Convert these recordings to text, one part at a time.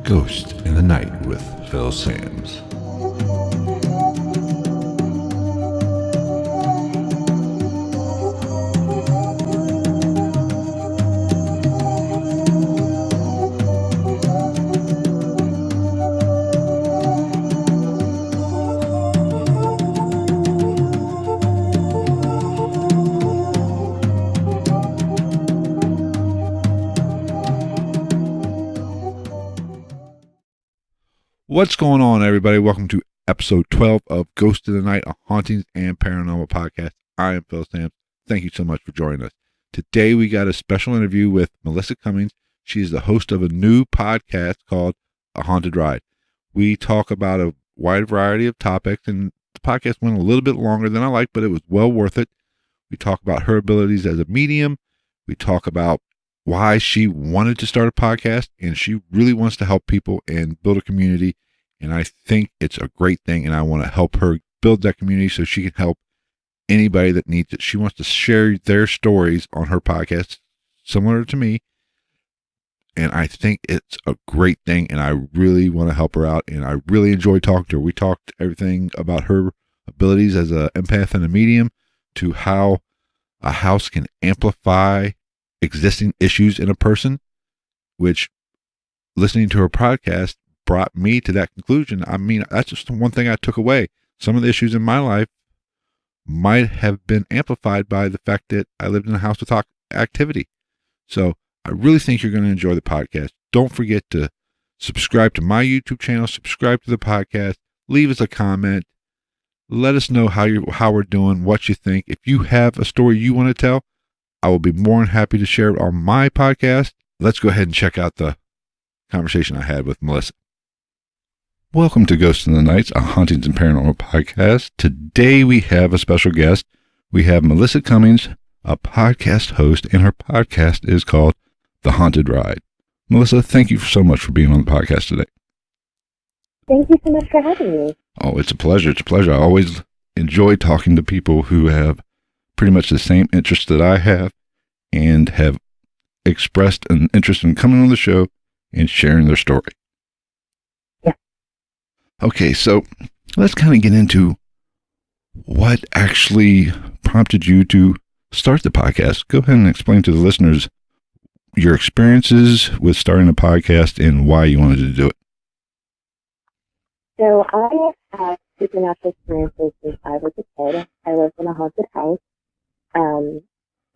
Ghost in the Night with Phil Sams. What's going on, everybody? Welcome to episode 12 of Ghost in the Night, a hauntings and paranormal podcast. I am Phil Sams. Thank you so much for joining us. Today we got a special interview with Melissa Cummins. She is the host of a new podcast called A Haunted Ride. We talk about a wide variety of topics, and the podcast went a little bit longer than I liked, but it was well worth it. We talk about her abilities as a medium. We talk about why she wanted to start a podcast, and she really wants to help people and build a community. And I think it's a great thing, and I want to help her build that community so she can help anybody that needs it. She wants to share their stories on her podcast, similar to me, and I think it's a great thing, and I really want to help her out, and I really enjoy talking to her. We talked everything about her abilities as an empath and a medium, to how a house can amplify existing issues in a person, which listening to her podcast brought me to that conclusion. I mean, that's just the one thing I took away. Some of the issues in my life might have been amplified by the fact that I lived in a house with activity. So I really think you're going to enjoy the podcast. Don't forget to subscribe to my YouTube channel, subscribe to the podcast, leave us a comment. Let us know how we're doing, what you think. If you have a story you want to tell, I will be more than happy to share it on my podcast. Let's go ahead and check out the conversation I had with Melissa. Welcome to Ghost in the Nights, a hauntings and paranormal podcast. Today we have a special guest. We have Melissa Cummins, a podcast host, and her podcast is called The Haunted Ride. Melissa, thank you so much for being on the podcast today. Thank you so much for having me. Oh, it's a pleasure. It's a pleasure. I always enjoy talking to people who have pretty much the same interests that I have and have expressed an interest in coming on the show and sharing their story. Yeah. Okay, so let's kind of get into what actually prompted you to start the podcast. Go ahead and explain to the listeners your experiences with starting a podcast and why you wanted to do it. So I had supernatural experiences since I was a kid. I lived in a haunted house.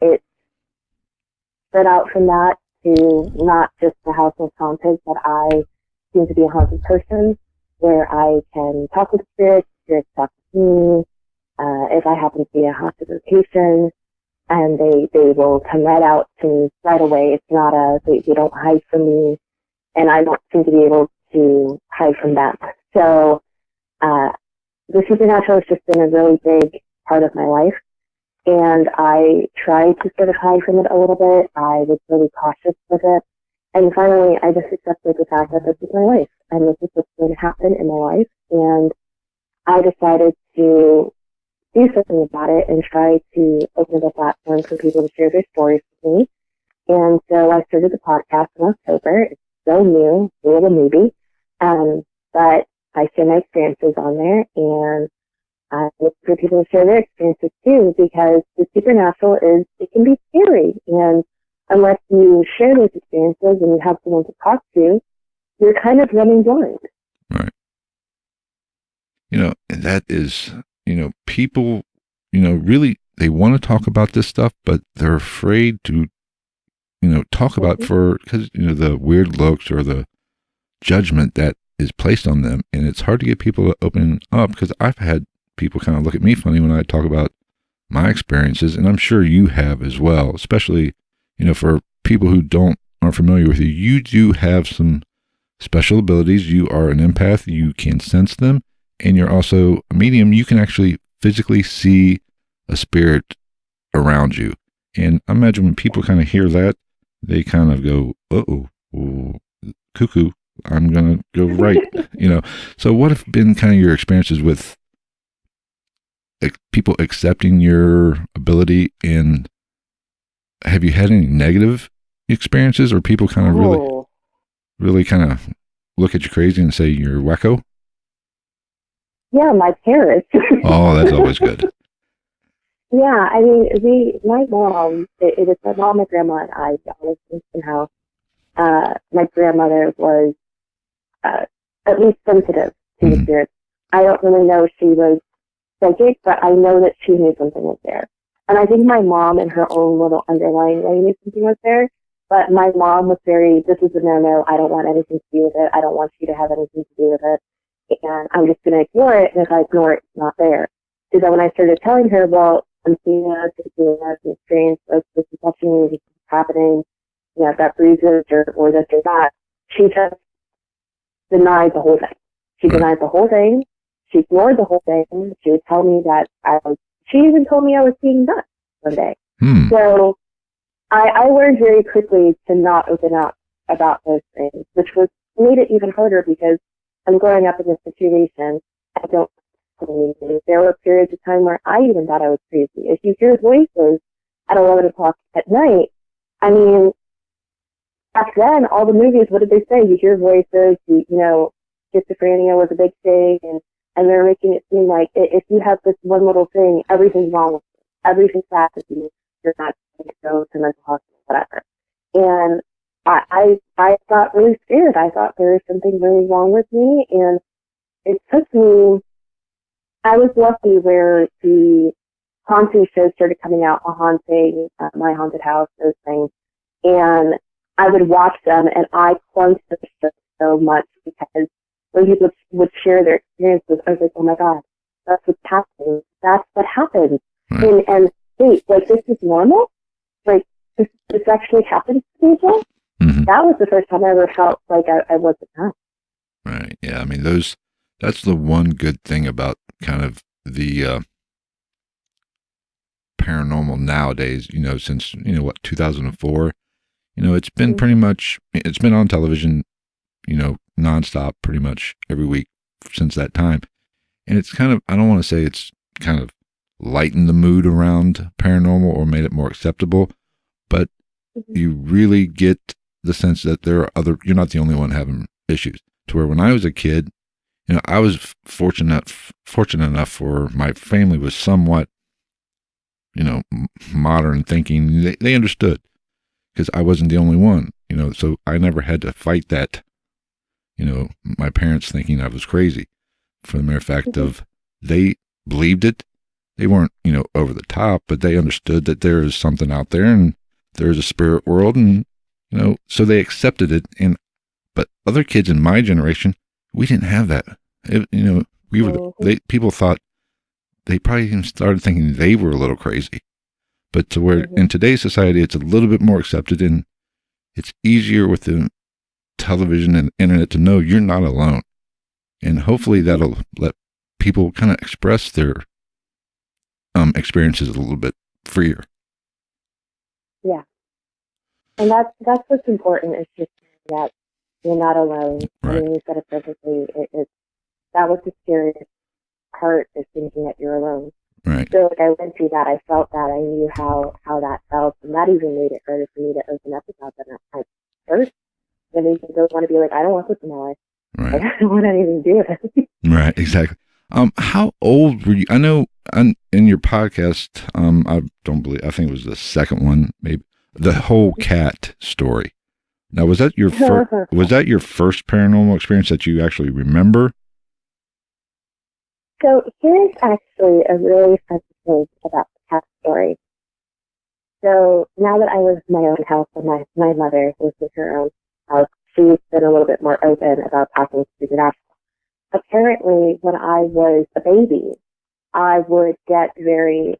It spread out from that to not just the house was haunted, but I seem to be a haunted person where I can talk with spirits talk with me. If I happen to be a haunted location, and they will come right out to me right away. It's not they don't hide from me, and I don't seem to be able to hide from them. So the supernatural has just been a really big part of my life. And I tried to sort of hide from it a little bit. I was really cautious with it. And finally, I just accepted the fact that this is my life and this is what's going to happen in my life. And I decided to do something about it and try to open up a platform for people to share their stories with me. And so I started the podcast in October. It's so new, a little newbie. But I share my experiences on there, and I look for people to share their experiences too, because the supernatural it can be scary. And unless you share those experiences and you have someone to talk to, you're kind of running blind. Right. And that is, people, really, they want to talk about this stuff, but they're afraid to, talk about because, the weird looks or the judgment that is placed on them. And it's hard to get people to open up, because I've had people kind of look at me funny when I talk about my experiences, and I'm sure you have as well, especially, for people who aren't familiar with you. You do have some special abilities. You are an empath. You can sense them, and you're also a medium. You can actually physically see a spirit around you. And I imagine when people kind of hear that, they kind of go, uh-oh, cuckoo, I'm going to go right, So what have been kind of your experiences with people accepting your ability, and have you had any negative, experiences, or people kind of really kind of look at you crazy and say you're wacko? Yeah, my parents. Oh, that's always good. Yeah, I mean, my mom, it was my mom, my grandma, and I always think somehow my grandmother was at least sensitive to the spirits. I don't really know if she was psychic, but I know that she knew something was there. And I think my mom, in her own little underlying way, knew something was there. But my mom was this is a no-no. I don't want anything to do with it. I don't want you to have anything to do with it. And I'm just going to ignore it. And if I ignore it, it's not there. So then when I started telling her, well, I'm seeing this experience, this is touching me, this is happening, I've got bruises or this or that, she just denied the whole thing. She denied the whole thing. She ignored the whole thing. She would tell me that she even told me I was being nuts one day. So I learned very quickly to not open up about those things, which made it even harder because I'm growing up in this situation. I don't believe it. There were periods of time where I even thought I was crazy. If you hear voices at 11 o'clock at night, I mean, back then, all the movies, what did they say? You hear voices, schizophrenia was a big thing, and they're making it seem like if you have this one little thing, everything's wrong with you. Everything's bad with you. You're not going to go to mental hospital, whatever. And I got really scared. I thought there was something really wrong with me, and it took me, I was lucky where the haunting shows started coming out, A Haunting, My Haunted House, those things, and I would watch them, and I clung to the show so much because when people would share their experiences, I was like, oh my God, that's what's happening. That's what happens. Right. And wait, like, this is normal? Like, this actually happens to people? Mm-hmm. That was the first time I ever felt like I wasn't nuts. Right. Yeah. I mean, that's the one good thing about kind of the paranormal nowadays, since, 2004, it's been pretty much, it's been on television, nonstop pretty much every week since that time. And it's kind of, I don't want to say it's kind of lightened the mood around paranormal or made it more acceptable, but you really get the sense that there are you're not the only one having issues. To where when I was a kid, I was fortunate enough for my family was somewhat, modern thinking. They understood because I wasn't the only one, so I never had to fight that, my parents thinking I was crazy for the mere fact of they believed it. They weren't, over the top, but they understood that there is something out there and there is a spirit world, and, so they accepted it. But other kids in my generation, we didn't have that. People thought, they probably even started thinking they were a little crazy. But to where in today's society, it's a little bit more accepted, and it's easier with the television and internet to know you're not alone. And hopefully that'll let people kind of express their experiences a little bit freer. Yeah. And that's what's important, is just that you're not alone. Right. I mean, you said it perfectly. That was the scariest part, is thinking that you're alone. Right. So I went through that. I felt that. I knew how that felt, and that even made it harder for me to open up about that at first. I mean, you don't want to be like, I don't want this in my life. Right. Like, I don't want anything to do with it. Right. Exactly. How old were you? I know in your podcast, I think it was the second one, maybe, the whole cat story. Now, was that your first paranormal experience that you actually remember? So here's actually a really fun thing about the cat story. So now that I live in my own house and my mother lives in her own house, she's been a little bit more open about talking to the natural. Apparently, when I was a baby, I would get very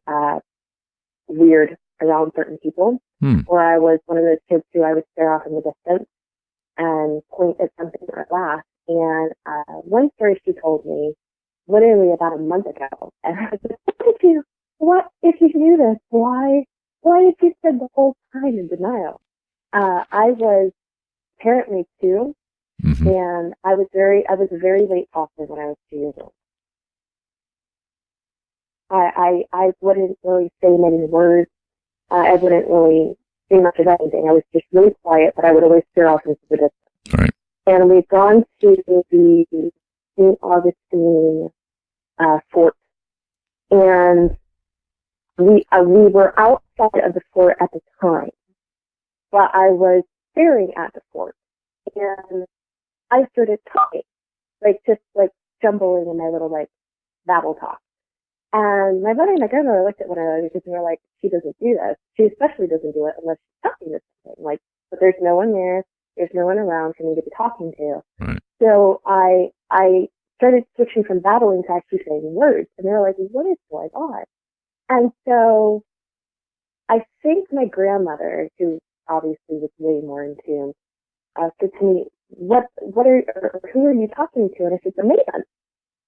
weird around certain people. Or I was one of those kids who I would stare off in the distance and point at something or laugh. And one story she told me literally about a month ago, and I was like, what if you knew this? Why did you spend the whole time in denial? I was apparently 2, and I was a very late talker when I was 2 years old. I wouldn't really say many words. I wouldn't really say much of anything. I was just really quiet, but I would always stare off into the distance. Right. And we'd gone to the St. Augustine fort, and we were outside of the fort at the time, but I was staring at the fort, and I started talking, just jumbling in my little babble talk. And my mother and my grandmother looked at one another because they were like, she doesn't do this. She especially doesn't do it unless she's talking to something. But there's no one there. There's no one around for me to be talking to. Right. So I started switching from babbling to actually saying words. And they were like, what is going on? And so I think my grandmother, who obviously was way more in tune, said to me, who are you talking to? And I said, the man.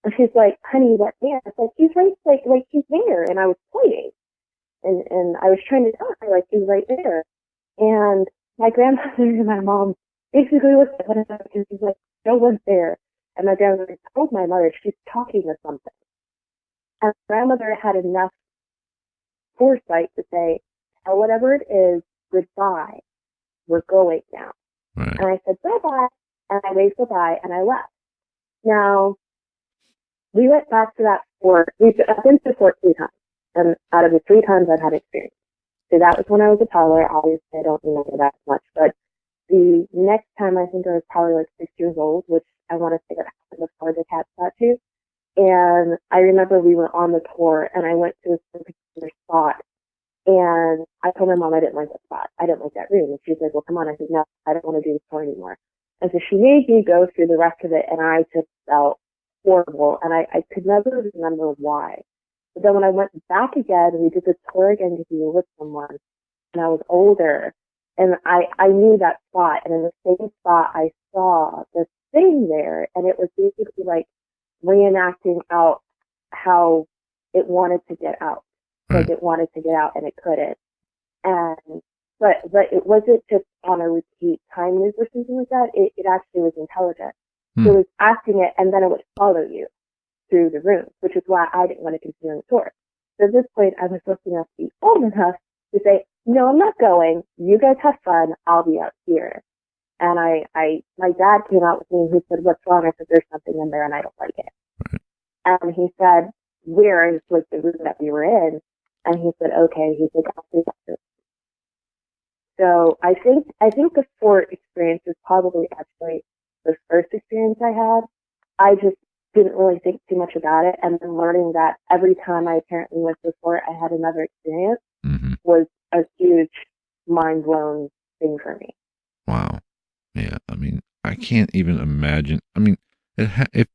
And she's like, honey, that man. I said, he's right, he's there. And I was pointing. And I was trying to tell her, he's right there. And my grandmother and my mom basically looked at one another and she's like, no one's there. And my grandmother told my mother she's talking to something. And my grandmother had enough foresight to say, tell whatever it is, goodbye. We're going now. Right. And I said, bye-bye. And I waved goodbye and I left. Now, we went back to that fort. I've been to the fort 3 times. And out of the 3 times I've had experience. So that was when I was a toddler. Obviously, I don't remember that much. But the next time, I think I was probably 6 years old, which I want to say that happened before the cat got to. And I remember we were on the tour, and I went to a particular spot. And I told my mom I didn't like that spot. I didn't like that room. And she's like, well, come on. I said, no, I don't want to do this tour anymore. And so she made me go through the rest of it, and I just felt horrible. And I could never remember why. But then when I went back again, we did the tour again because we were with someone, and I was older, and I knew that spot, and in the same spot I saw this thing there, and it was basically reenacting out how it wanted to get out. It wanted to get out and it couldn't. And but it wasn't just on a repeat time loop or something like that. It actually was intelligent. So it was asking it, and then it would follow you through the room, which is why I didn't want to continue the tour. So at this point, I was lucky enough to be old enough to say, no, I'm not going. You guys have fun. I'll be out here. And my dad came out with me and he said, what's wrong? I said, there's something in there and I don't like it. And he said, where? And it's the room that we were in. And he said, okay. He said, I'll see you. So I think the fort experience is probably actually the first experience I had. I just didn't really think too much about it. And then learning that every time I apparently went to the fort, I had another experience was a huge mind-blown thing for me. Wow. Yeah. I mean, I can't even imagine. I mean, if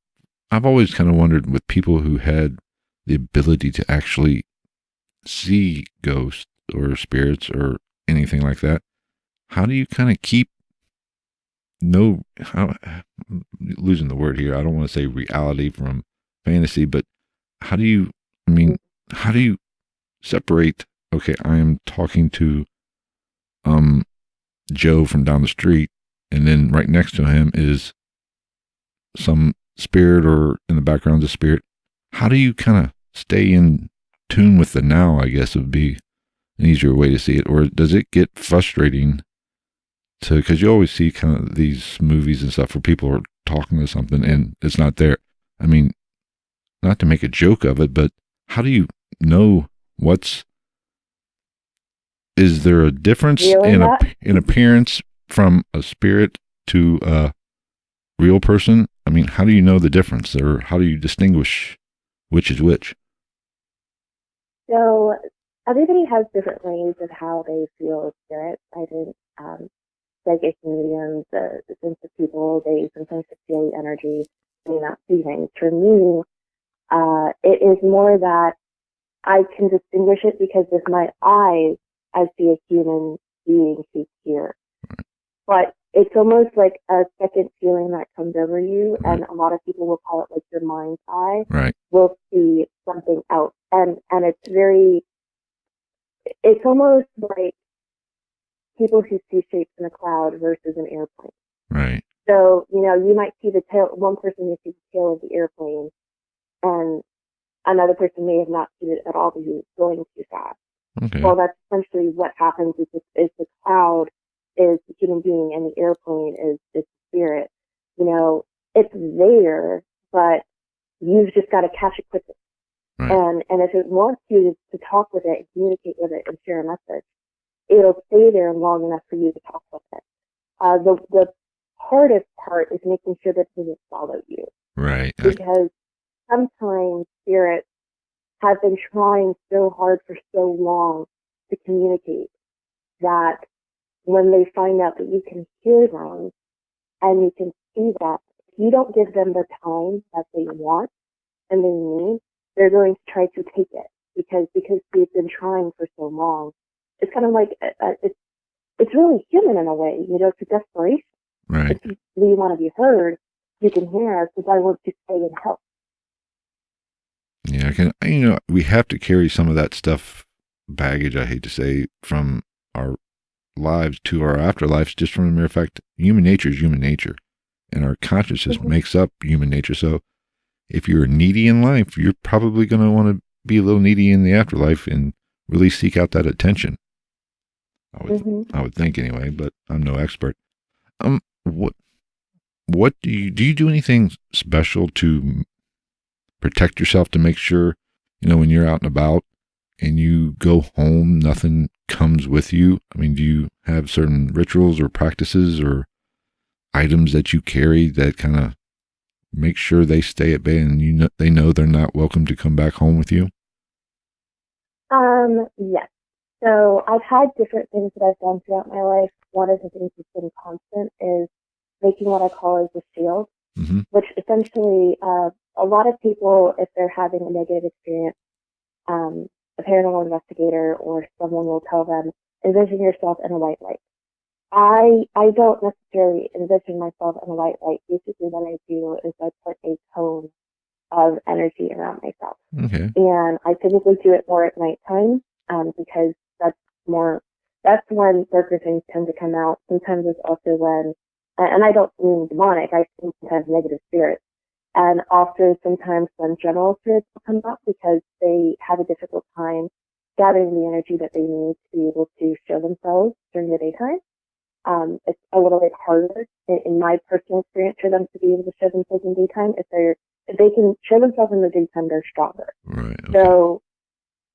I've always kind of wondered with people who had the ability to actually see ghosts or spirits or anything like that, how do you kind of keep losing the word here. I don't want to say reality from fantasy, but how do you separate, okay, I am talking to Joe from down the street, and then right next to him is some spirit, or in the background, a spirit. How do you kind of stay in tune with the now, I guess would be an easier way to see it? Or does it get frustrating because you always see kind of these movies and stuff where people are talking to something and it's not there. I mean, not to make a joke of it, but how do you know is there a difference in appearance from a spirit to a real person? I mean, how do you know the difference, or how do you distinguish which is which? So everybody has different ways of how they feel spirits. I think psychic mediums, the sense of people, they sometimes feel the energy, they not see things. For me, it is more that I can distinguish it because with my eyes, I see a human being who's here. But it's almost like a second feeling that comes over you, and a lot of people will call it like your mind's eye. Right. Will see something else, and it's almost like people who see shapes in a cloud versus an airplane. Right. So, you might see the tail, one person may see the tail of the airplane, and another person may have not seen it at all because it's going too fast. Okay. Well, that's essentially what happens is the cloud is the human being and the airplane is the spirit. You know, it's there, but you've just got to catch it quickly. Right. And if it wants you to talk with it and communicate with it and share a message, it'll stay there long enough for you to talk with it. The hardest part is making sure that it doesn't follow you. Right. Because sometimes spirits have been trying so hard for so long to communicate that when they find out that you can hear them and you can see that, if you don't give them the time that they want and they need, they're going to try to take it because they've been trying for so long. It's kind of like it's really human in a way, you know, it's a desperation. Right. If you want to be heard, you can hear us, but I want to stay and help. Yeah, we have to carry some of that stuff, baggage, I hate to say, from our lives to our afterlives, just from the mere fact human nature is human nature. And our consciousness makes up human nature. So if you're needy in life, you're probably going to want to be a little needy in the afterlife and really seek out that attention. I would think anyway, but I'm no expert. What do you do anything special to protect yourself to make sure, when you're out and about and you go home, nothing comes with you? I mean, do you have certain rituals or practices or items that you carry that kind of make sure they stay at bay and they know they're not welcome to come back home with you? Yes. So I've had different things that I've done throughout my life. One of the things that's been constant is making what I call as a shield, which essentially a lot of people, if they're having a negative experience, a paranormal investigator or someone will tell them, envision yourself in a white light. I don't necessarily envision myself in a white light. Basically what I do is I put a cone of energy around myself. Okay. And I typically do it more at nighttime, because that's when darker things tend to come out. Sometimes it's also when, and I don't mean demonic, I think sometimes negative spirits. And also sometimes when general spirits will come up because they have a difficult time gathering the energy that they need to be able to show themselves during the daytime. It's a little bit harder in my personal experience for them to be able to show themselves in daytime. If they can show themselves in the daytime, they're stronger. Right. Okay. So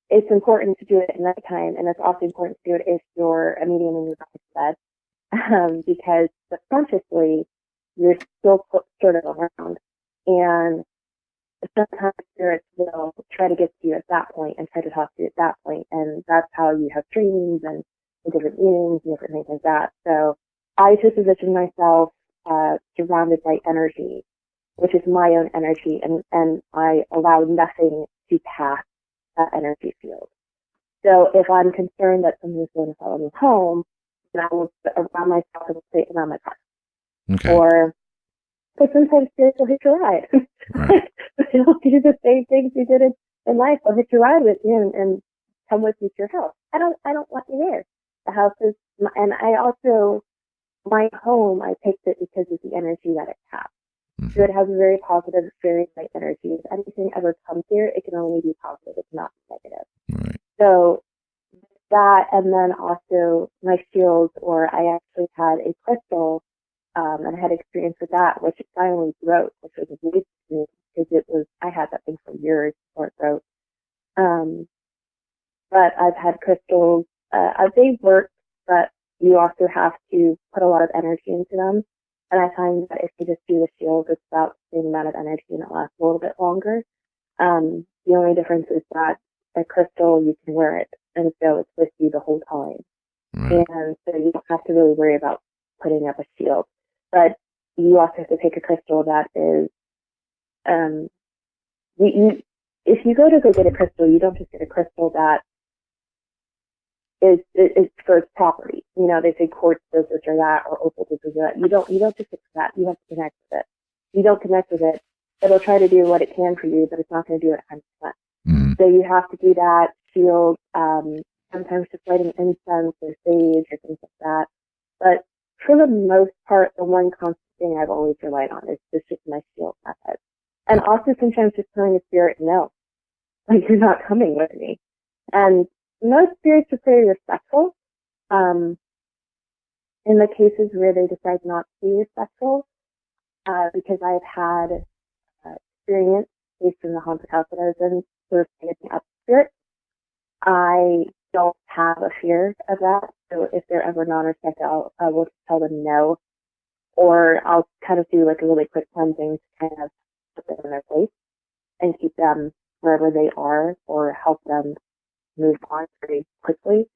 it's important to do it at nighttime, and it's also important to do it if you're a medium and you're going to bed, because subconsciously you're still sort of around, and sometimes spirits will try to get to you at that point and try to talk to you at that point, and that's how you have dreams and different meanings and different things like that. So I just position myself surrounded by energy, which is my own energy, and I allow nothing to pass that energy field. So if I'm concerned that someone's going to follow me home, then I will surround myself and stay around my car. Okay. Or, but sometimes spirits will hitch a ride. Right. They'll do the same things you did in life. They'll hitch a ride with you and come with you to your house. I don't want you there. The house is, and I also, my home, I picked it because of the energy that it has. So it has a very positive, very light energy. If anything ever comes here, it can only be positive. It's not negative. Right. So that, and then also my shields, or I actually had a crystal, and I had experience with that, which it finally broke, which was a weird experience because I had that thing for years before it broke. But I've had crystals, they work, but you also have to put a lot of energy into them. And I find that if you just do the shield, it's about the same amount of energy and it lasts a little bit longer. The only difference is that a crystal, you can wear it, and so it's with you the whole time. Right. And so you don't have to really worry about putting up a shield. But you also have to pick a crystal that is, if you go get a crystal, you don't just get a crystal that is for its property. They say quartz does this or that, or opal does this or that. You don't just fix that. You have to connect with it. If you don't connect with it, it'll try to do what it can for you, but it's not going to do it 100%. Mm-hmm. So you have to do that, shield, sometimes just lighting incense or sage or things like that. But for the most part, the one constant thing I've always relied on is just my shield method. And also sometimes just telling the spirit, no, like you're not coming with me. And most spirits are pretty respectful. In the cases where they decide not to be respectful, because I've had experience based in the haunted house that I was in, sort of picking up spirits. I don't have a fear of that. So if they're ever non-respectful, I will just tell them no. Or I'll kind of do like a really quick cleansing to kind of put them in their place and keep them wherever they are or help them move on very quickly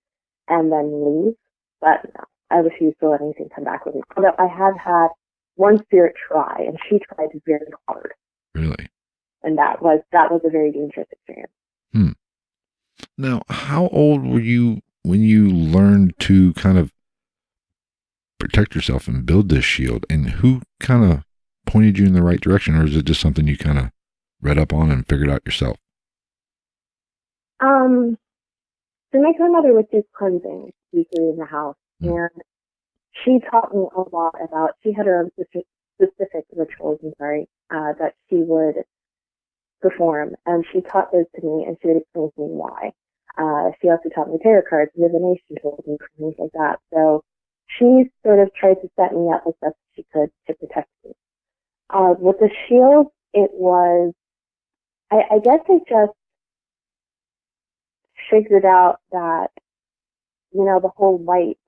and then leave. But no, I refuse to let anything come back with me. Although I have had one spirit try, and she tried very hard. Really? And that was a very dangerous experience. Now, how old were you when you learned to kind of protect yourself and build this shield? And who kind of pointed you in the right direction, or is it just something you kind of read up on and figured out yourself? So my grandmother would do cleansing weekly in the house, and she taught me a lot about. She had her own specific rituals, that she would perform, and she taught those to me, and she would explain to me why. She also taught me tarot cards, divination tools, and things like that. So she sort of tried to set me up as best she could to protect me. With the shield, it was, I guess I just figured out that, the whole light,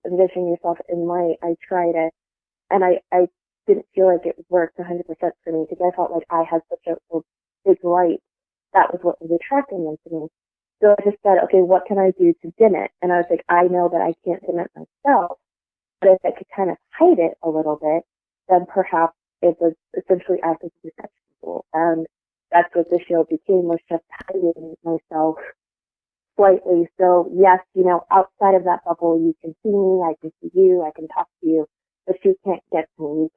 envisioning yourself in light, I tried it, and I didn't feel like it worked 100% for me, because I felt like I had such a big light. That was what was attracting them to me. So I just said, okay, what can I do to dim it? And I was like, I know that I can't dim it myself, but if I could kind of hide it a little bit, then perhaps it was essentially act as a protection tool. And that's what the shield became, was just hiding myself slightly. So yes, outside of that bubble, you can see me, I can see you, I can talk to you, but you can't get to me.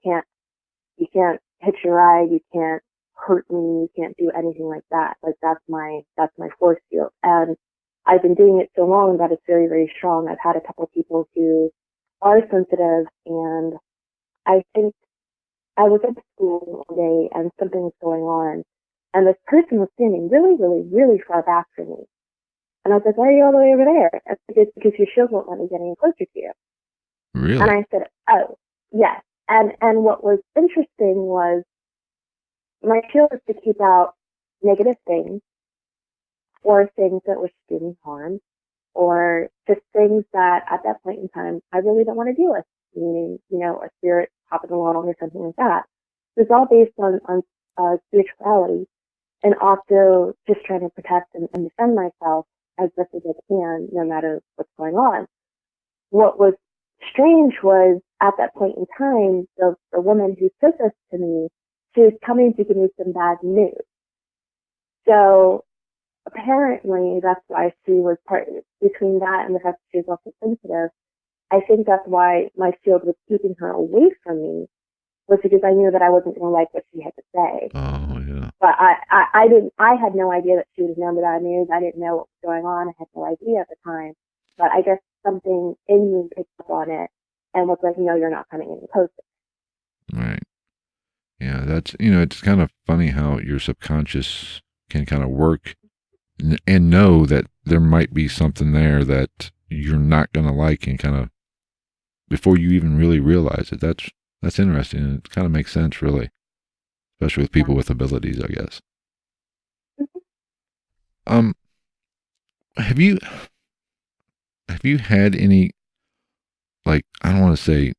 You can't hit your ride, you can't hurt me, you can't do anything like that. Like that's my force field. And I've been doing it so long that it's very, very strong. I've had a couple of people who are sensitive, and I think I was at school one day and something was going on, and this person was standing really, really, really far back from me. And I was like, why are you all the way over there? And it's because your shield won't let me get any closer to you. Really? And I said, oh, yes. And what was interesting was my shield was to keep out negative things, or things that were doing harm, or just things that at that point in time I really don't want to deal with, meaning, a spirit hopping along or something like that. It's all based on spirituality, and also just trying to protect and defend myself as best as I can, no matter what's going on. What was strange was, at that point in time, the woman who said this to me, she was coming to give me some bad news. So apparently that's why she was between that and the fact that she was also sensitive. I think that's why my shield was keeping her away from me, was because I knew that I wasn't going to like what she had to say. Oh, yeah. But I had no idea that she would have known the bad news. I didn't know what was going on. I had no idea at the time. But I guess something in me picked up on it and was like, no, you're not coming any closer. Right. Yeah, that's, it's kind of funny how your subconscious can kind of work and know that there might be something there that you're not going to like, and kind of before you even really realize it. That's interesting, and it kind of makes sense, really, especially with people with abilities, I guess. Mm-hmm. Have you had any, like, I don't want to say,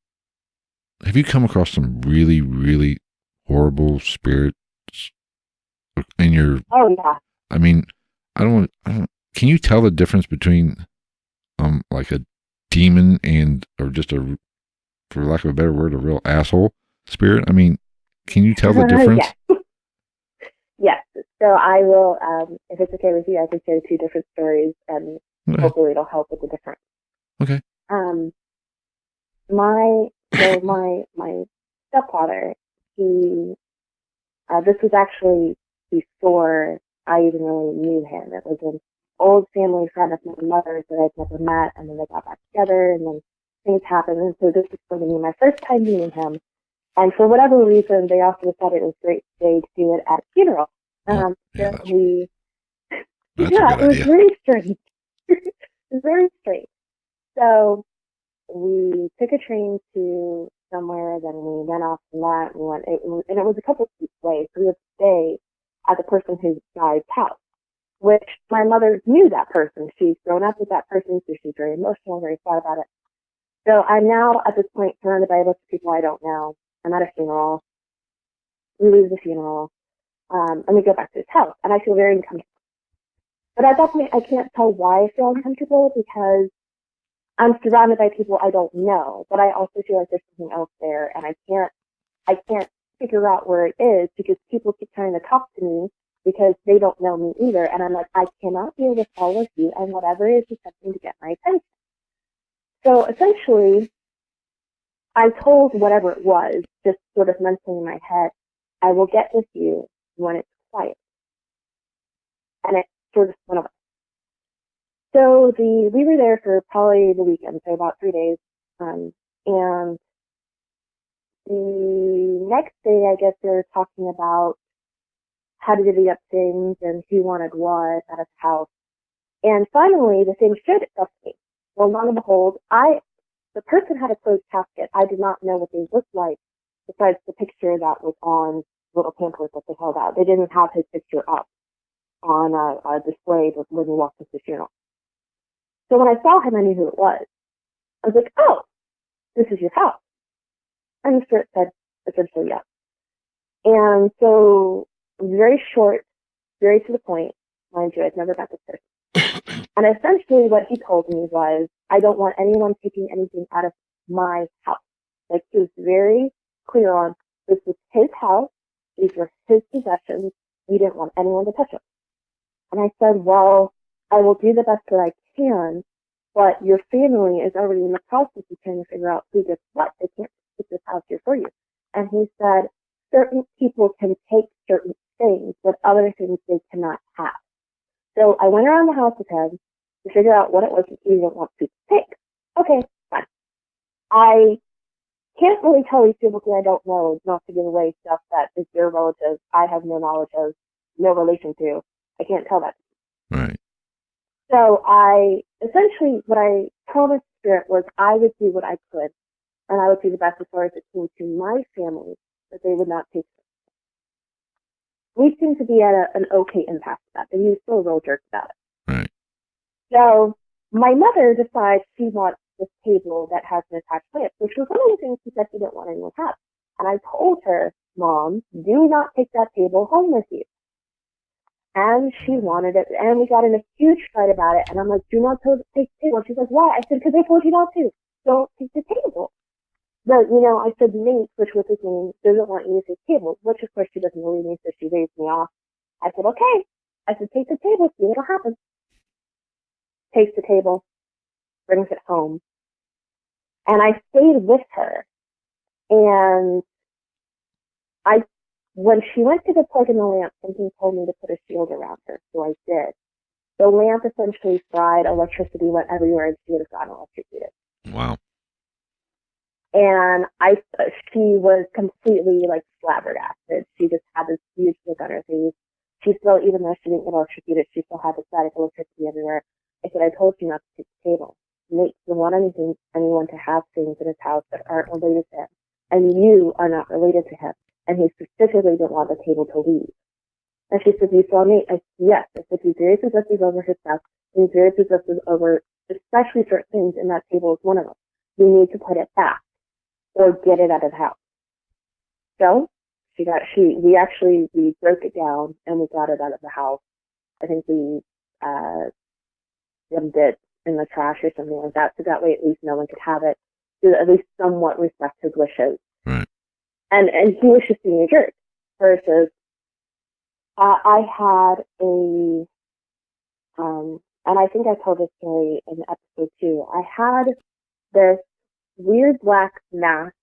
have you come across some really, really horrible spirits in your? Oh yeah. I mean, can you tell the difference between like a demon or just for lack of a better word, a real asshole spirit? I mean, can you tell the difference? Yes. Yes. So I will, if it's okay with you, I can share two different stories, and hopefully it'll help with the difference. Okay. My stepfather, this was actually before I even really knew him. It was an old family friend of my mother's that I'd never met, and then they got back together, and then things happened. And so this was going to be my first time meeting him. And for whatever reason, they also decided it was a great day to do it at a funeral. That's a good it was idea. very strange. It's very strange. So we took a train to somewhere, then we went off from that, and it was a couple of weeks away, so we had to stay at the person who died's house, which my mother knew that person. She's grown up with that person, so she's very emotional, very sad about it. So I'm now at this point surrounded by a bunch of people I don't know. I'm at a funeral. We leave the funeral, and we go back to his house, and I feel very uncomfortable. But at that point, I can't tell why I feel uncomfortable because I'm surrounded by people I don't know, but I also feel like there's something else there, and I can't figure out where it is because people keep trying to talk to me because they don't know me either, and I'm like, I cannot deal with all of you, and whatever it is attempting to get my attention. So essentially, I told whatever it was, just sort of mentally in my head, I will get with you when it's quiet. And it sort of went away. So we were there for probably the weekend, so about 3 days. And the next day, I guess they were talking about how to divvy up things and who wanted what at his house. And finally, the thing showed itself to me. Well, lo and behold, the person had a closed casket. I did not know what they looked like besides the picture that was on the little pamphlet that they held out. They didn't have his picture up on a display when we walked into the funeral. So when I saw him, I knew who it was. I was like, oh, this is your house. And the spirit said, essentially, yes. And so, very short, very to the point, mind you, I've never met this person. And essentially what he told me was, I don't want anyone taking anything out of my house. Like, he was very clear on, this was his house, these were his possessions, he didn't want anyone to touch them. And I said, well, I will do the best that I can, but your family is already in the process of trying to figure out who gets what. They can't put this house here for you. And he said, certain people can take certain things, but other things they cannot have. So I went around the house with him to figure out what it was that he didn't want people to take. Okay, fine. I can't really tell these people because I don't know not to give away stuff that is their relatives. I have no knowledge of, no relation to. I can't tell that. Right. So essentially what I promised Spirit was I would do what I could, and I would do the best as far as it came to my family, that they would not take it. We seem to be at an okay impasse with that, but he was still a real jerk about it. Right. So my mother decides she wants this table that has an attached lamp, which was one of the things she said she didn't want anyone to have. And I told her, Mom, do not take that table home with you. And she wanted it, and we got in a huge fight about it, and I'm like, do not take the table. And she's like, why? I said, because I told you not to. Don't take the table. But, I said, Nate, which was his name, doesn't want you to take the table, which of course she doesn't believe me, so she raised me off. I said, okay. I said, take the table, see what'll happen. Takes the table, brings it home. And I stayed with her, and when she went to go plug in the lamp, something told me to put a shield around her, so I did. The lamp essentially fried, electricity went everywhere, and she would have gotten electrocuted. Wow. And she was completely flabbergasted. She just had this huge look on her face. She still, even though she didn't get electrocuted, she still had the static electricity everywhere. I said, I told you not to take the table. Nate doesn't want anyone to have things in his house that aren't related to him. And you are not related to him. And he specifically didn't want the table to leave. And she said, you saw Nate? I said, yes. I said, he's very possessive over his stuff. He's very possessive over especially certain things, and that table is one of them. You need to put it back or get it out of the house. So we broke it down and we got it out of the house. I think we dumped it in the trash or something like that, so that way at least no one could have it, to at least somewhat respect his wishes. Right. And he was just being a jerk. Versus, I had and I think I told this story in episode 2. I had this weird black mask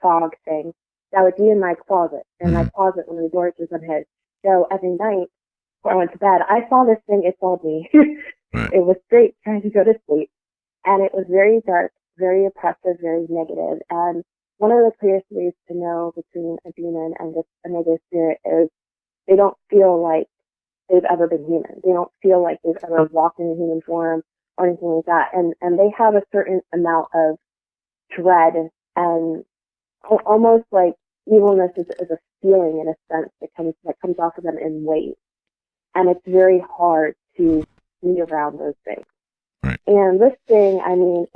fog thing that would be in my closet. And my closet, when the doors was unhinged. So every night before I went to bed, I saw this thing. It followed me. Right. It was straight trying to go to sleep. And it was very dark, very oppressive, very negative. And one of the clearest ways to know between a demon and just another spirit is they don't feel like they've ever been human. They don't feel like they've ever walked in a human form or anything like that. And they have a certain amount of dread and almost like evilness is a feeling in a sense that comes off of them in waves. And it's very hard to see around those things. Right. And this thing, I mean,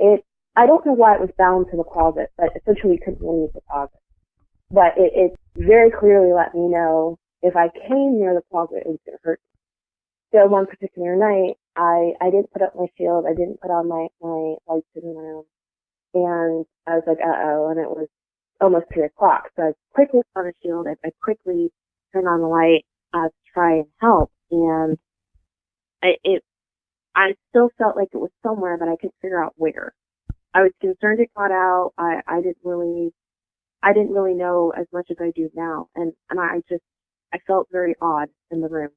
I don't know why it was bound to the closet, but essentially couldn't leave the closet. But it very clearly let me know if I came near the closet, it was going to hurt me. So one particular night, I didn't put up my shield. I didn't put on my lights in the room. And I was like, uh-oh. And it was almost 3 o'clock. So I quickly put on a shield. I quickly turned on the light to try and help. And I still felt like it was somewhere, but I couldn't figure out where. I was concerned it got out. I didn't really know as much as I do now. And I felt very odd in the room.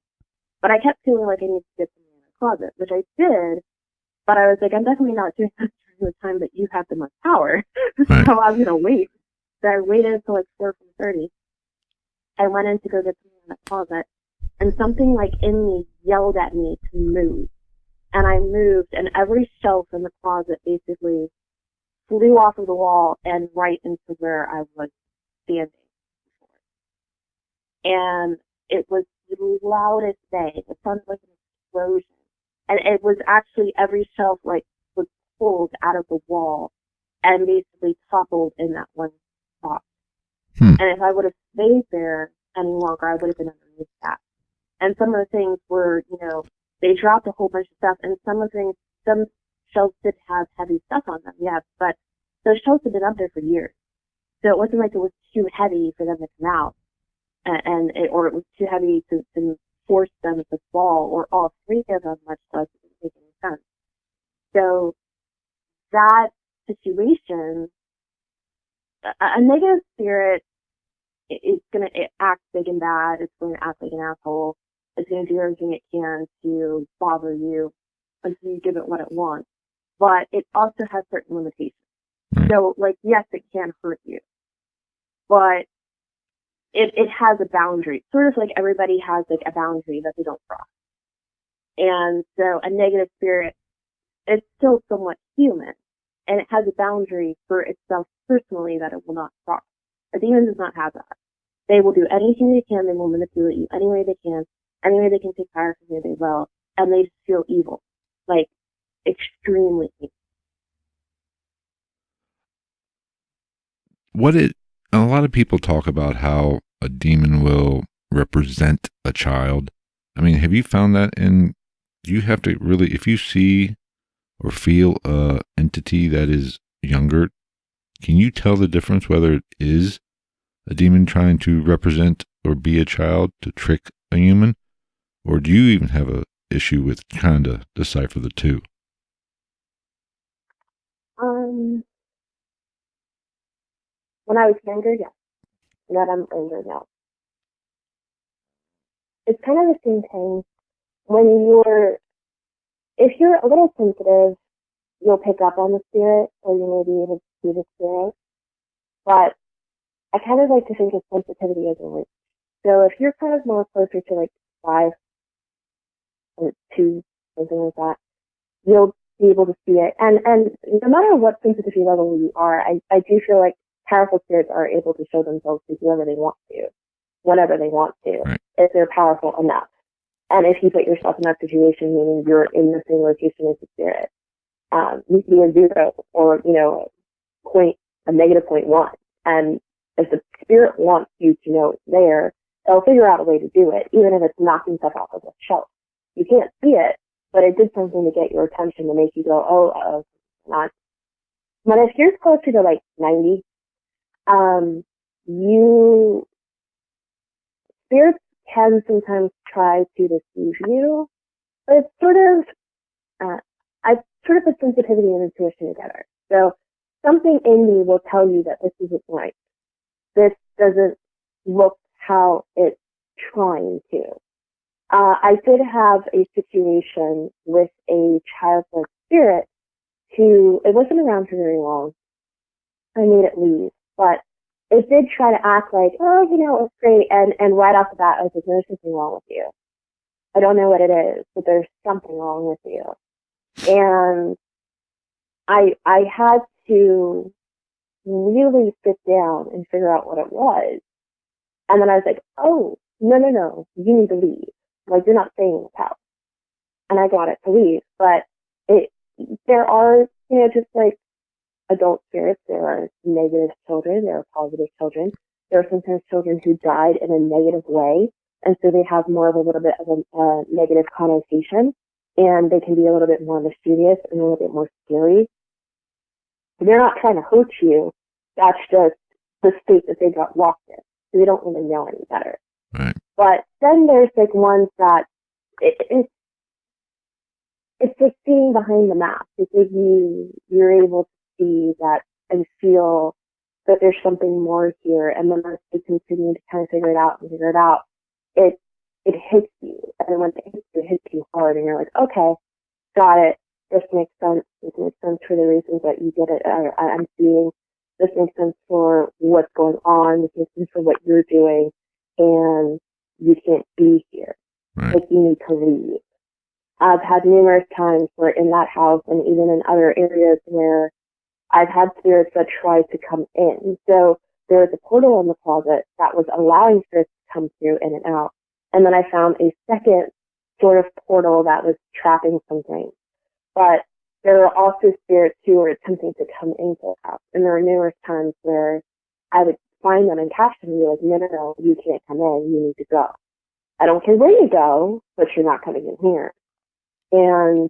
But I kept feeling like I needed to get something in the closet, which I did. But I was like, I'm definitely not doing that during the time that you have the most power. Right. So I'm going to wait. So I waited until like 4:30. I went in to go get something in the closet. And something like in me yelled at me to move. And I moved, and every shelf in the closet basically flew off of the wall and right into where I was standing before. And it was the loudest bang. It sounded like an explosion. And it was actually every shelf like was pulled out of the wall and basically toppled in that one spot. And if I would have stayed there any longer, I would have been underneath that. And some of the things were, they dropped a whole bunch of stuff, and some shelves did have heavy stuff on them, yes, but those shelves had been up there for years. So it wasn't like it was too heavy for them to come out, or it was too heavy to force them to fall, or all 3 of them, much less. It didn't make any sense. So that situation, a negative spirit is going to act big and bad. It's going to act like an asshole. It's going to do everything it can to bother you until you give it what it wants. But it also has certain limitations. Right. So, like, yes, it can hurt you. But it has a boundary. Sort of like everybody has, like, a boundary that they don't cross. And so a negative spirit is still somewhat human. And it has a boundary for itself personally that it will not cross. A demon does not have that. They will do anything they can. They will manipulate you any way they can. Any way they can take power from you, they will. And they just feel evil. Like, extremely evil. A lot of people talk about how a demon will represent a child. I mean, have you found that do you have to really, if you see or feel a entity that is younger, can you tell the difference whether it is a demon trying to represent or be a child to trick a human? Or do you even have a issue with trying to decipher the two? When I was younger, yes. That I'm older now. It's kind of the same thing. If you're a little sensitive, you'll pick up on the spirit, or you may be able to see the spirit. But I kind of like to think of sensitivity as a reach. So if you're kind of more closer to like 5 or 2, something like that, you'll be able to see it. And no matter what sensitivity level you are, I do feel like powerful spirits are able to show themselves to whoever they want to, whenever they want to, right, if they're powerful enough. And if you put yourself in that situation, meaning you're in the same location as the spirit, you can be a 0 or, a negative 0.1. And if the spirit wants you to know it's there, they'll figure out a way to do it, even if it's knocking stuff off of a shelf. You can't see it, but it did something to get your attention to make you go, oh, not. But if you're closer to like 90, spirits can sometimes try to deceive you, but it's sort of, I sort of put sensitivity and intuition together. So something in me will tell you that this isn't right. This doesn't look how it's trying to. I did have a situation with a childlike spirit who, it wasn't around for very long. I made it leave, but it did try to act like, it's great. And right off the bat, I was like, there's something wrong with you. I don't know what it is, but there's something wrong with you. And I had to really sit down and figure out what it was. And then I was like, oh, no, you need to leave. Like, you're not staying in this house. And I got it to leave. But there are, just like adult spirits, there are negative children, there are positive children. There are sometimes children who died in a negative way, and so they have more of a little bit of a negative connotation, and they can be a little bit more mischievous and a little bit more scary. They're not trying to hurt you. That's just the state that they got locked in. So they don't really know any better. Right. But then there's like ones that it's like seeing behind the mask. It's like you're able to see that and feel that there's something more here. And then as you continue to kind of figure it out, it hits you. And when it hits you hard, and you're like, okay, got it. This makes sense. This makes sense for the reasons that you get it. I'm seeing. This makes sense for what's going on. This makes sense for what you're doing. And you can't be here. Right. Like, you need to leave. I've had numerous times where in that house and even in other areas where I've had spirits that tried to come in. So there was a portal in the closet that was allowing spirits to come through in and out. And then I found a second sort of portal that was trapping something. But there are also spirits who are attempting to come into the house. And there were numerous times where I would find them and catch them and be like, no, you can't come in. You need to go. I don't care where you go, but you're not coming in here. And,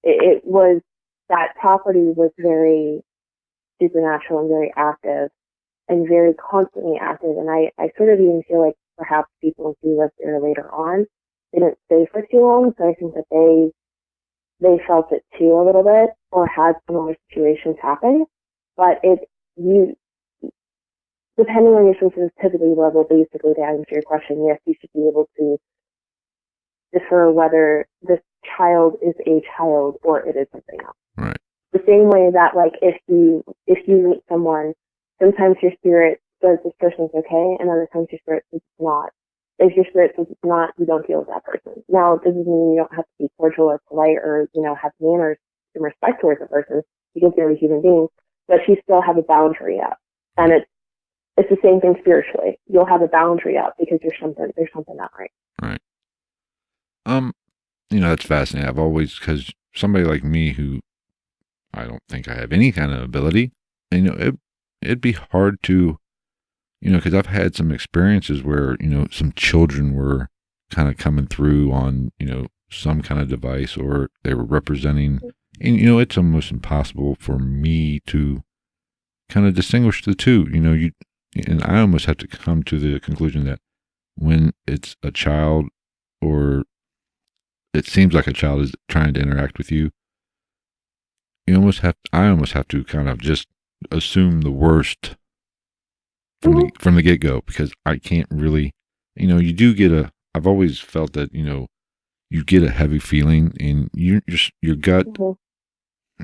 it was, that property was very supernatural and very active and very constantly active. And I sort of even feel like perhaps people who lived there later on didn't stay for too long. So I think that they felt it too a little bit or had similar situations happen. But depending on your sensitivity level, basically to answer your question, yes, you should be able to defer whether this child is a child or it is something else. Right. The same way that, like, if you meet someone, sometimes your spirit says this person is okay, and other times your spirit says it's not. If your spirit says it's not, you don't deal with that person. Now, it doesn't mean you don't have to be cordial or polite or, have manners and respect towards a person because they're a human being, but you still have a boundary up. And it's the same thing spiritually. You'll have a boundary up because there's something not right. Right. That's fascinating. I've always, because somebody like me who I don't think I have any kind of ability, and, it'd be hard to, because I've had some experiences where, some children were kind of coming through on, some kind of device, or they were representing, and, it's almost impossible for me to kind of distinguish the two, and I almost have to come to the conclusion that when it's a child, or it seems like a child is trying to interact with you, I almost have to kind of just assume the worst from the get go, because I can't really, you do get I've always felt that, you get a heavy feeling, and your gut,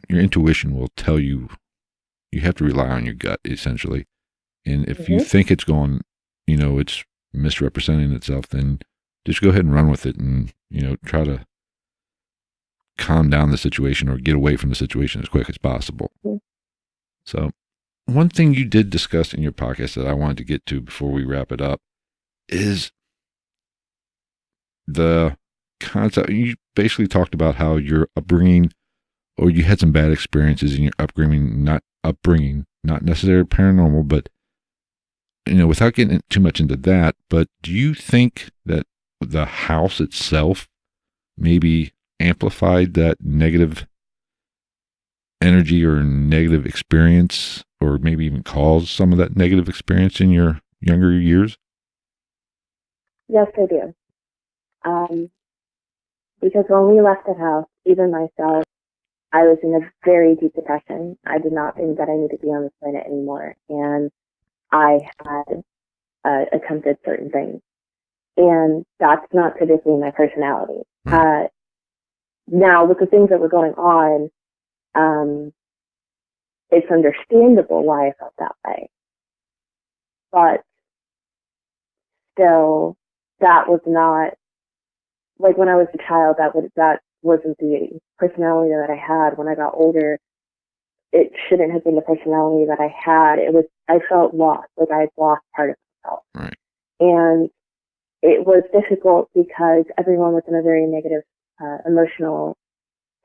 your intuition will tell you. You have to rely on your gut, essentially. And if you think it's going, it's misrepresenting itself, then just go ahead and run with it, and, try to calm down the situation or get away from the situation as quick as possible. So one thing you did discuss in your podcast that I wanted to get to before we wrap it up is the concept. You basically talked about how your upbringing, or you had some bad experiences in your upbringing, not necessarily paranormal, but, without getting too much into that, but do you think that the house itself maybe amplified that negative energy or negative experience, or maybe even caused some of that negative experience in your younger years? Yes, I do. Because when we left the house, even myself, I was in a very deep depression. I did not think that I needed to be on this planet anymore. And I had attempted certain things. And that's not typically my personality. Right. Now, with the things that were going on, it's understandable why I felt that way. But still, that was not, like, when I was a child, that wasn't the personality that I had when I got older. It shouldn't have been the personality that I had. I felt lost, like I had lost part of myself. Right. And it was difficult because everyone was in a very negative, emotional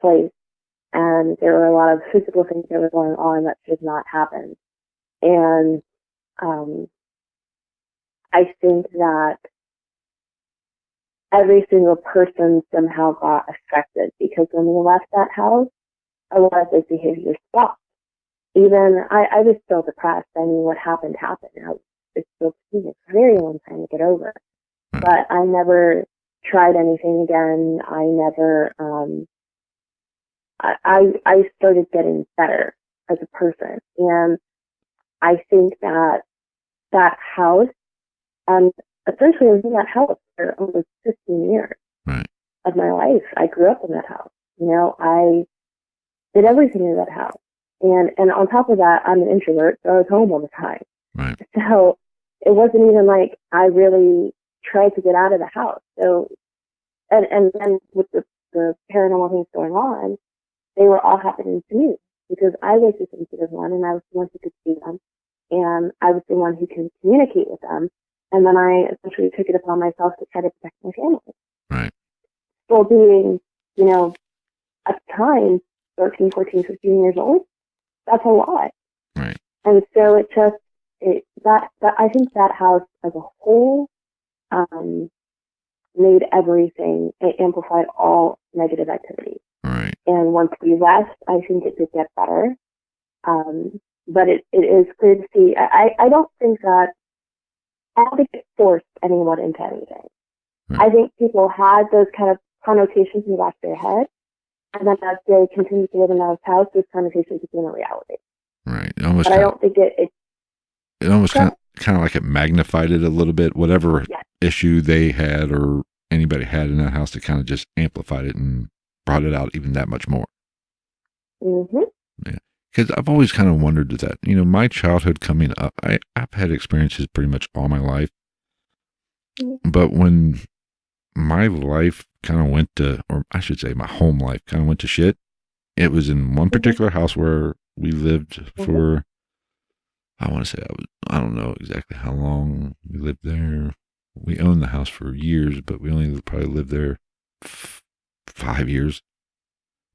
place. And there were a lot of physical things that were going on that should not happen. And I think that every single person somehow got affected, because when we left that house, a lot of those behaviors stopped. Even I was still depressed. I mean, what happened happened. It still took me a very long time to get over. But I never tried anything again. I never. I started getting better as a person, and I think that house, and essentially I was in that house for almost 15 years of my life. I grew up in that house. I did everything in that house. And on top of that, I'm an introvert, so I was home all the time. Right. So it wasn't even like I really tried to get out of the house. So, and then with the paranormal things going on, they were all happening to me because I was the sensitive one, and I was the one who could see them, and I was the one who could communicate with them. And then I essentially took it upon myself to try to protect my family. Right. Still being, at the time, 13, 14, 15 years old, that's a lot. Right. And so I think that house as a whole made everything, it amplified all negative activity. Right. And once we left, I think it did get better. But it is clear to see. I don't think it forced anyone into anything. Right. I think people had those kind of connotations in the back of their head. And then as they continued to live in that house, those connotations became a reality. Right. But I don't think it almost kind of like it magnified it a little bit. Whatever issue they had or anybody had in that house, it kind of just amplified it and brought it out even that much more. Mm-hmm. Yeah. Because I've always kind of wondered that, my childhood coming up, I've had experiences pretty much all my life. Mm-hmm. But when my life kind of went to, or I should say my home life kind of went to shit, it was in one particular house where we lived for, I want to say, I don't know exactly how long we lived there. We owned the house for years, but we only probably lived there 5 years.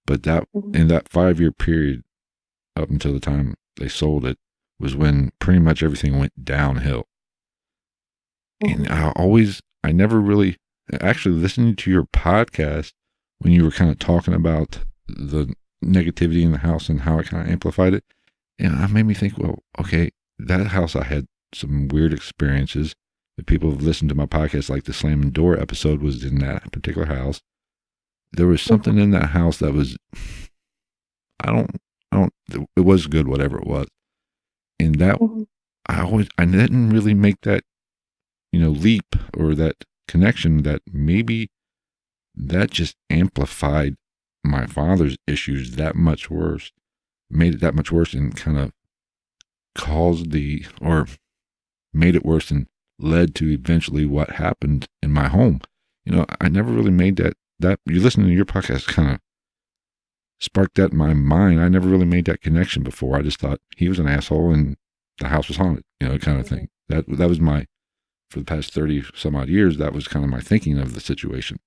But in that 5-year period, up until the time they sold it, was when pretty much everything went downhill. And I never really, actually listening to your podcast when you were kind of talking about the negativity in the house and how it kind of amplified it, it made me think, well, okay, that house, I had some weird experiences. If people have listened to my podcast, like the slamming door episode was in that particular house. There was something in that house that was, it was good, whatever it was. And that, I didn't really make that, leap or that connection that maybe that just amplified my father's issues that much worse, made it that much worse, and kind of made it worse and led to eventually what happened in my home. I never really made that you listening to your podcast kind of sparked that in my mind. I never really made that connection before. I just thought he was an asshole and the house was haunted, kind of thing. That was for the past 30 some odd years, that was kind of my thinking of the situation.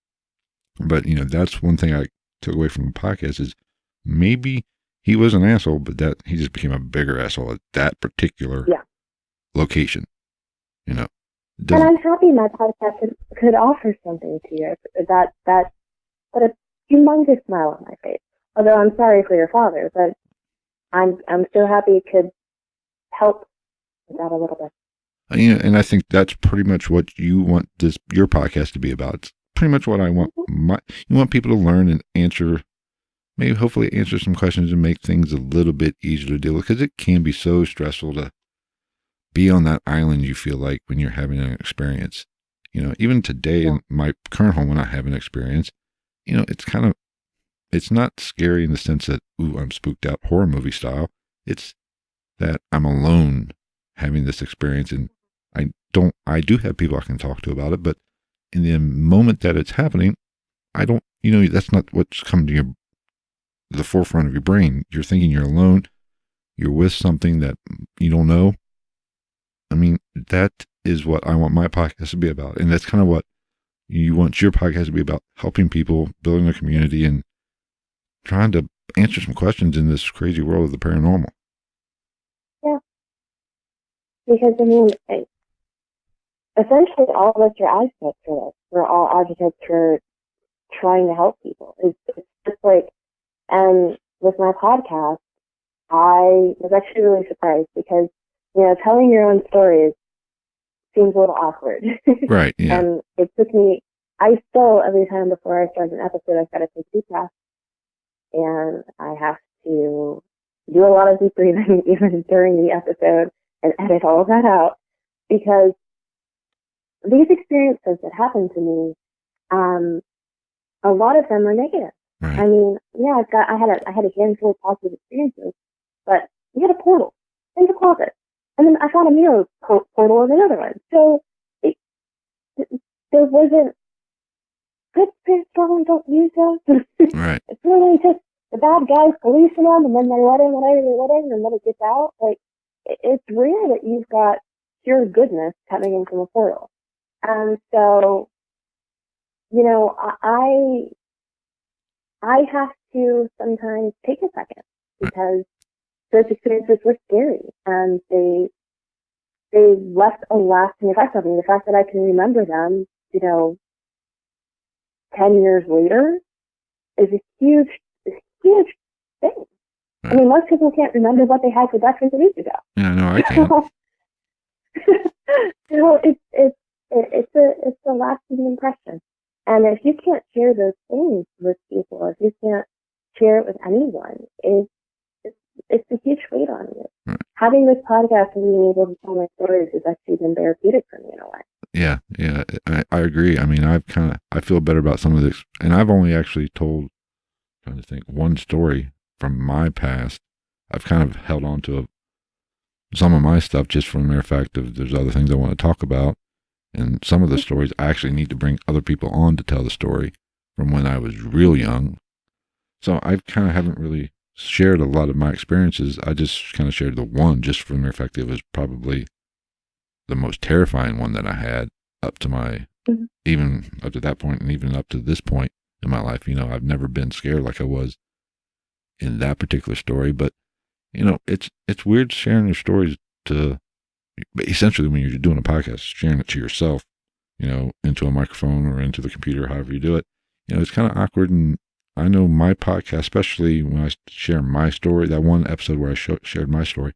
But, that's one thing I took away from the podcast is maybe he was an asshole, but that he just became a bigger asshole at that particular location, And I'm happy my podcast could offer something to you. That put a humongous smile on my face. Although I'm sorry for your father, but I'm so happy it could help with that a little bit. And I think that's pretty much what you want your podcast to be about. It's pretty much what I want. You want people to learn and answer, maybe hopefully answer some questions and make things a little bit easier to deal with, because it can be so stressful to be on that island, you feel like, when you're having an experience. Even today in my current home, when I have an experience, it's not scary in the sense that, ooh, I'm spooked out horror movie style. It's that I'm alone having this experience, and I do have people I can talk to about it, but in the moment that it's happening, I don't that's not what's coming to the forefront of your brain. You're thinking you're alone. You're with something that you don't know. I mean, that is what I want my podcast to be about. And that's kind of what you want your podcast to be about, helping people, building a community, and trying to answer some questions in this crazy world of the paranormal. Yeah. Because, I mean, essentially all of us are advocates for this. We're all advocates for trying to help people. It's just like, and with my podcast, I was actually really surprised because, telling your own stories seems a little awkward. Right, yeah. And it took me, I still, every time before I start an episode, I've got to take 2 breaths. And I have to do a lot of deep breathing even during the episode and edit all of that out. Because these experiences that happened to me, a lot of them are negative. Right. I mean, yeah, I had a handful of positive experiences, but we had a portal in the closet, and then I found a mirror portal in another one. So there wasn't good spirits don't use those. Right. It's really just the bad guys policing them, and then they let in and then it gets out. Like it's rare that you've got pure goodness coming in from a portal, and so I have to sometimes take a second because those experiences were scary and they left a lasting effect on me. The fact that I can remember them, 10 years later is a huge thing. Right. I mean, most people can't remember what they had for breakfast a week ago. Yeah, no, I can't. It's a lasting impression. And if you can't share those things with people, if you can't share it with anyone, it's a huge weight on you. Right. Having this podcast and being able to tell my stories has actually been therapeutic for me in a way. Yeah, I agree. I mean, I feel better about some of this, and I've only actually told, trying to think, one story from my past. I've kind of held on to some of my stuff just for the mere fact of there's other things I want to talk about. And some of the stories I actually need to bring other people on to tell the story from when I was real young. So I kind of haven't really shared a lot of my experiences. I just kind of shared the one just for the mere fact it was probably the most terrifying one that I had up to my, even up to that point and even up to this point in my life. I've never been scared like I was in that particular story, but it's weird sharing your stories to, essentially when you're doing a podcast, sharing it to yourself, into a microphone or into the computer, however you do it, it's kind of awkward. And I know my podcast, especially when I share my story, that one episode where I shared my story,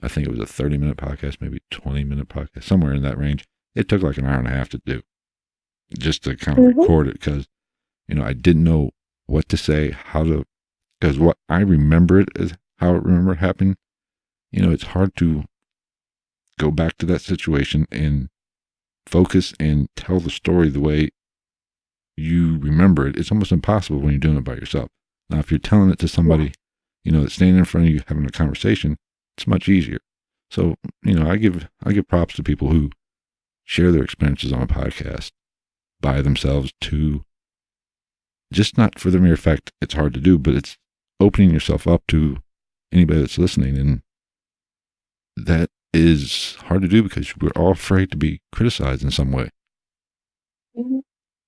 I think it was a 30-minute podcast, maybe 20-minute podcast, somewhere in that range. It took like an hour and a half to do, just to kind of record it, because, I didn't know what to say, because what I remember it as how it remembered happening. It's hard to go back to that situation and focus and tell the story the way you remember it. It's almost impossible when you're doing it by yourself. Now, if you're telling it to somebody, that's standing in front of you having a conversation, it's much easier. So, I give props to people who share their experiences on a podcast by themselves, to just not for the mere fact it's hard to do, but it's opening yourself up to anybody that's listening. And that is hard to do because we're all afraid to be criticized in some way.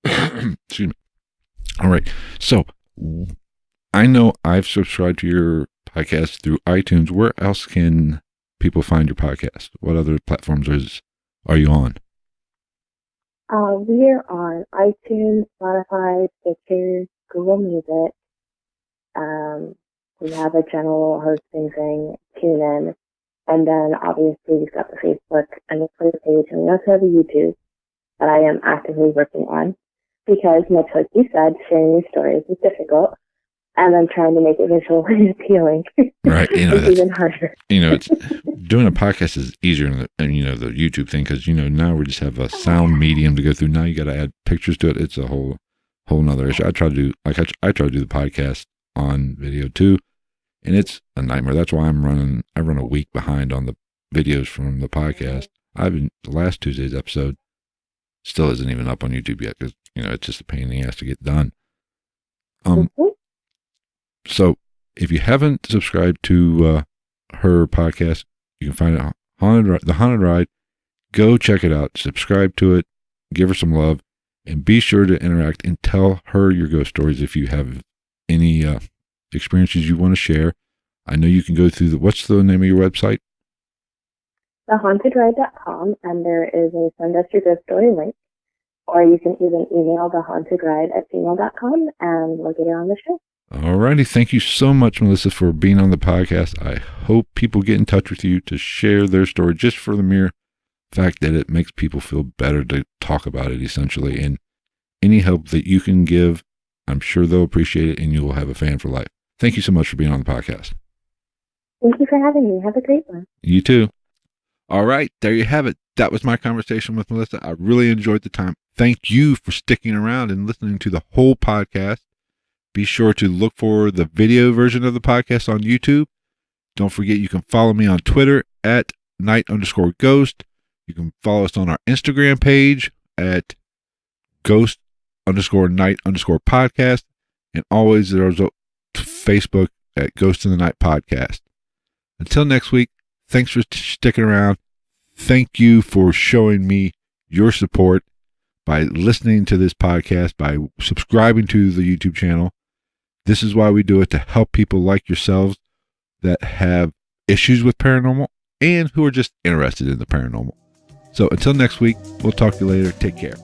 Excuse me. All right. So I know I've subscribed to your podcast through iTunes. Where else can people find your podcast? What other platforms are you on? We are on iTunes, Spotify, Stitcher, Google Music. We have a general hosting thing, TuneIn. And then obviously we've got the Facebook and the Twitter page, and we also have a YouTube that I am actively working on because, much like you said, sharing these stories is difficult, and I'm trying to make it visually appealing. Right, it's even harder. It's doing a podcast is easier than the YouTube thing, because now we just have a sound medium to go through. Now you got to add pictures to it. It's a whole nother issue. I try to do the podcast on video too. And it's a nightmare. That's why I run a week behind on the videos from the podcast. The last Tuesday's episode still isn't even up on YouTube yet because, it's just a pain in the ass to get done. So if you haven't subscribed to her podcast, you can find it on The Haunted Ride. Go check it out. Subscribe to it. Give her some love. And be sure to interact and tell her your ghost stories if you have any experiences you want to share. I know you can go through what's the name of your website? thehauntedride.com, and there is a send us your ghost story link. Or you can even email thehauntedride@gmail.com and we'll get it on the show. All righty. Thank you so much, Melissa, for being on the podcast. I hope people get in touch with you to share their story just for the mere fact that it makes people feel better to talk about it, essentially. And any help that you can give, I'm sure they'll appreciate it, and you will have a fan for life. Thank you so much for being on the podcast. Thank you for having me. Have a great one. You too. All right. There you have it. That was my conversation with Melissa. I really enjoyed the time. Thank you for sticking around and listening to the whole podcast. Be sure to look for the video version of the podcast on YouTube. Don't forget, you can follow me on Twitter at @night_ghost. You can follow us on our Instagram page at ghost_night_podcast. And always there's a Facebook at Ghost in the Night Podcast. Until next week, thanks for sticking around. Thank you for showing me your support by listening to this podcast, by subscribing to the YouTube channel. This is why we do it, to help people like yourselves that have issues with paranormal and who are just interested in the paranormal. So until next week, we'll talk to you later. Take care.